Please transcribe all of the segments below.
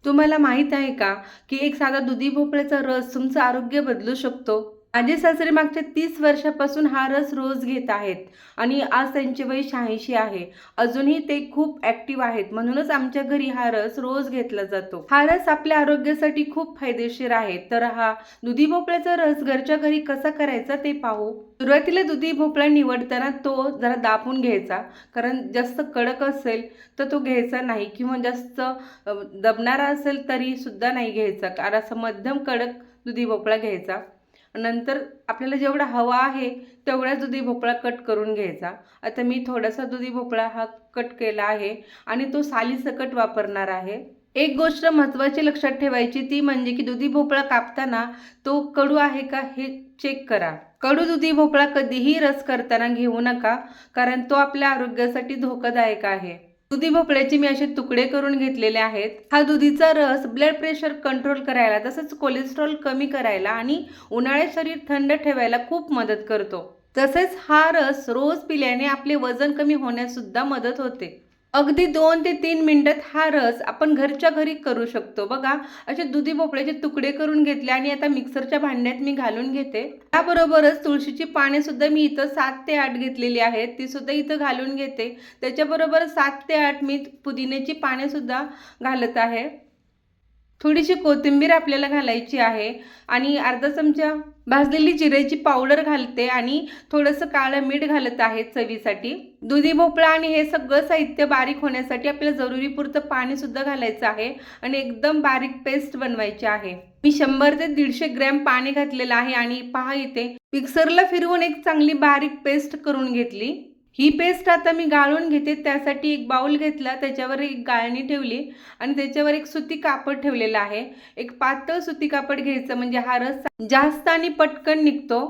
तुम्हाला माहीत आहे का, की एक साधा दुधी भोपळ्याचा रस तुमचं आरोग्य बदलू शकतो? माझे सासरे मागच्या 30 वर्षापासून हा रस रोज घेत आहेत आणि आज त्यांचे वय 86 आहे. अजूनही ते खूप ॲक्टिव्ह आहेत. म्हणूनच आमच्या घरी हा रस रोज घेतला जातो. हा रस आपल्या आरोग्यासाठी खूप फायदेशीर आहे. तर हा दुधी भोपळ्याचा रस घरच्या घरी कसा करायचा ते पाहू. सुरुवातीला दुधी भोपळा निवडताना तो जरा दाबून घ्यायचा. कारण जास्त कडक असेल तर तो घ्यायचा नाही किंवा जास्त दबणारा असेल तरी सुद्धा नाही घ्यायचा. कारण असं मध्यम कडक दुधी भोपळा घ्यायचा. नंतर आपल्याला जेवढा हवा आहे तेवढाच दुधी भोपळा कट करून घ्यायचा. आता मी थोडासा दुधी भोपळा हा कट केला आहे आणि तो सालीसकट वापरणार आहे. एक गोष्ट महत्त्वाची लक्षात ठेवायची ती म्हणजे की दुधी भोपळा कापताना तो कडू आहे का हे चेक करा. कडू दुधी भोपळा कधीही रस करताना घेऊ नका, कारण तो आपल्या आरोग्यासाठी धोकादायक आहे. दुधी भोपळ्याचे मी असे तुकडे करून घेतलेले आहेत. हा दुधीचा रस ब्लड प्रेशर कंट्रोल करायला, तसंच कोलेस्ट्रॉल कमी करायला आणि उन्हाळ्यात शरीर थंड ठेवायला खूप मदत करतो. तसेच हा रस रोज पिल्याने आपले वजन कमी होण्यास सुद्धा मदत होते. अगदी 2 ते 3 मिनिटात हा रस आपण घरच्या घरी करू शकतो. बघा, असे दुधी भोपळ्याचे तुकडे करून घेतले आणि आता मिक्सरच्या भांड्यात मी घालून घेते. त्याबरोबरच तुळशीची पाने सुद्धा मी इथं 7 ते 8 घेतलेली आहेत, ती सुद्धा इथं घालून घेते. त्याच्याबरोबर 7 ते 8 मी पुदिन्याची पाने सुद्धा घालत आहे. थोडीशी कोथिंबीर आपल्याला घालायची आहे आणि अर्धा चमचा भाजलेली जिऱ्याची पावडर घालते आणि थोडंसं काळं मीठ घालत आहे चवीसाठी. दुधी भोपळा आणि हे सगळं साहित्य बारीक होण्यासाठी आपल्याला जरुरीपुरतं पाणी सुद्धा घालायचं आहे आणि एकदम बारीक पेस्ट बनवायची आहे. मी 100 ते 150 ग्रॅम पाणी घातलेलं आहे आणि पहा इथे मिक्सरला फिरवून एक चांगली बारीक पेस्ट करून घेतली. ही पेस्ट आता मी गाळून घेते. त्यासाठी एक बाउल घेतला, त्याच्यावर एक गाळणी ठेवली आणि त्याच्यावर एक सुती कापड ठेवलेलं आहे. एक पातळ सुती कापड घ्यायचं म्हणजे हा रस जास्त आणि पटकन निघतो.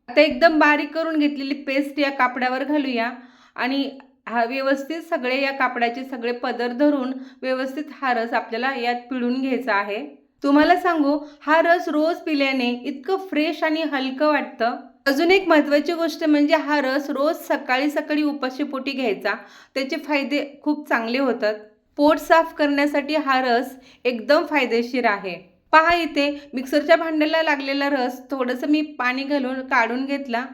आता एकदम बारीक करून घेतलेली पेस्ट या कापडावर घालूया आणि हा व्यवस्थित सगळे या कापडाचे सगळे पदर धरून व्यवस्थित हा रस आपल्याला यात पिळून घ्यायचा आहे. तुम्हाला सांगू, हा रस रोज पिल्याने इतकं फ्रेश आणि हलकं वाटतं. अजून एक महत्त्वाची गोष्ट म्हणजे हा रस रोज सकाळी सकाळी उपाशीपोटी घ्यायचा. त्याचे फायदे खूप चांगले होतात. पोट साफ करण्यासाठी हा रस एकदम फायदेशीर आहे. पहा इथे मिक्सरच्या भांड्याला लागलेला रस थोडंसं मी पाणी घालून काढून घेतला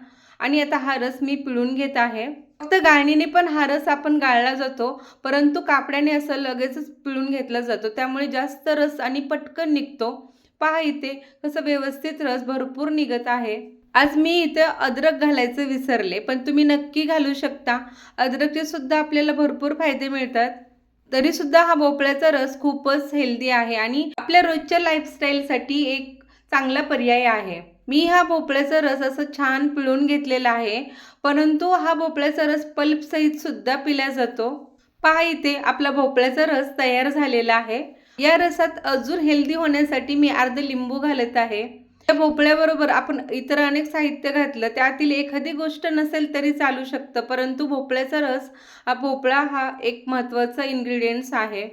आणि आता हा रस मी पिळून घेत आहे. फक्त गाळणीने पण हा रस आपण गाळला जातो, परंतु कापड्याने असं लगेचच पिळून घेतला जातो. त्यामुळे जास्त रस आणि पटकन निघतो. पहा इथे कसं व्यवस्थित रस भरपूर निघत आहे. आज मी इथे अद्रक घालायचं विसरले, पण तुम्ही नक्की घालू शकता. अद्रकचे सुद्धा आपल्याला भरपूर फायदे मिळतात. तरी सुद्धा हा भोपळ्याचा रस खूपच हेल्दी आहे आणि आपल्या रोजच्या लाईफस्टाईलसाठी एक चांगला पर्याय आहे. मी हा भोपळ्याचा रस असं छान पिळून घेतलेला आहे, परंतु हा भोपळ्याचा रस पल्पसहित सुद्धा पिला जातो. पहा इथे आपला भोपळ्याचा रस तयार झालेला आहे. या रसात अजून हेल्दी होण्यासाठी मी अर्धे लिंबू घालत आहे. त्या भोपळ्याबरोबर आपण इतर अनेक साहित्य घातलं, त्यातील एखादी गोष्ट नसेल तरी चालू शकतं, परंतु भोपळ्याचा रस भोपळा हा एक महत्त्वाचा इन्ग्रेडियंट्स आहे.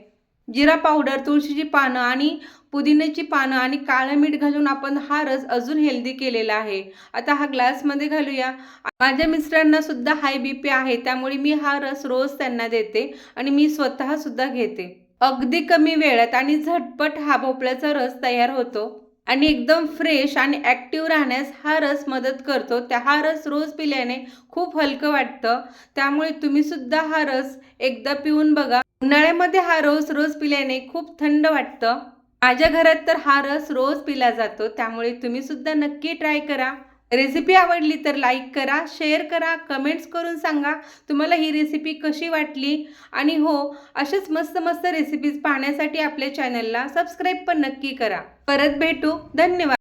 जिरा पावडर, तुळशीची पानं आणि पुदिन्याची पानं आणि काळं मीठ घालून आपण हा रस अजून हेल्दी केलेला आहे. आता हा ग्लासमध्ये घालूया. माझ्या मिस्टरांना सुद्धा हाय बीपी आहे, त्यामुळे मी हा रस रोज त्यांना देते आणि मी स्वतः सुद्धा घेते. अगदी कमी वेळात आणि झटपट हा भोपळ्याचा रस तयार होतो आणि एकदम फ्रेश आणि ॲक्टिव्ह राहण्यास हा रस मदत करतो. हा रस रोज पिल्याने खूप हलकं वाटतं. त्यामुळे तुम्ही सुद्धा हा रस एकदा पिऊन बघा. उन्हाळ्यामध्ये हा रोज रोज पिल्याने खूप थंड वाटतं. माझ्या घरात तर हा रस रोज पिला जातो, त्यामुळे तुम्ही सुद्धा नक्की ट्राय करा. रेसिपी आवडली तर लाईक करा, शेअर करा, कमेंट्स करून सांगा तुम्हाला ही रेसिपी कशी वाटली. आणि हो, अशाच मस्त मस्त रेसिपीज पाहण्यासाठी आपल्या चॅनलला सबस्क्राईब पण नक्की करा. परत भेटू. धन्यवाद.